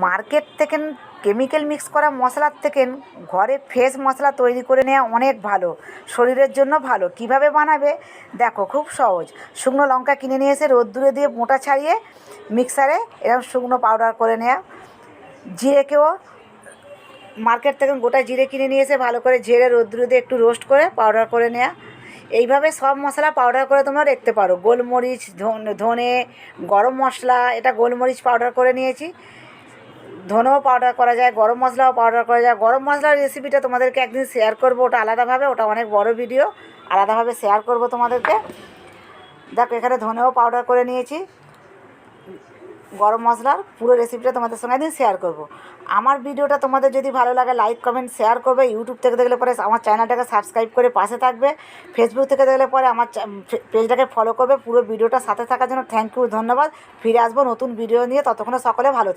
Market থেকে chemical mix করা মশলার থেকে ঘরে ফ্রেশ মশলা তৈরি করে নেওয়া অনেক ভালো, শরীরের জন্য ভালো। কিভাবে বানাবে দেখো, খুব সহজ। শুকনো লঙ্কা কিনে নিয়ে এসে রোদ্দুরে দিয়ে মোটা ছাড়িয়ে মিক্সারে এরকম শুকনো পাউডার করে নেওয়া। জিরেকেও মার্কেট থেকে গোটা জিরে কিনে নিয়ে এসে ভালো করে ঝেড়ে রোদ্দুরে দিয়ে একটু রোস্ট করে পাউডার করে নেওয়া। এইভাবে সব মশলা পাউডার করে তোমরা রাখতে পারো। গোলমরিচ, ধনে, গরম মশলা, এটা গোলমরিচ পাউডার করে নিয়েছি। ধনেও পাউডার করা যায়, গরম মশলাও পাউডার করা যায়। গরম মশলার রেসিপিটা তোমাদেরকে একদিন শেয়ার করবো, ওটা আলাদাভাবে, ওটা অনেক বড় ভিডিও, আলাদাভাবে শেয়ার করবো তোমাদেরকে। দেখো এখানে ধনেও পাউডার করে নিয়েছি। গরম মশলার পুরো রেসিপিটা তোমাদের সঙ্গে একদিন শেয়ার করবো। আমার ভিডিওটা তোমাদের যদি ভালো লাগে লাইক কমেন্ট শেয়ার করবে। ইউটিউব থেকে দেখলে পরে আমার চ্যানেলটাকে সাবস্ক্রাইব করে পাশে থাকবে। ফেসবুক থেকে দেখলে পরে আমার পেজটাকে ফলো করবে। পুরো ভিডিওটা সাথে থাকার জন্য থ্যাংক ইউ, ধন্যবাদ। ফিরে আসবো নতুন ভিডিও নিয়ে, ততক্ষণে সকলে ভালো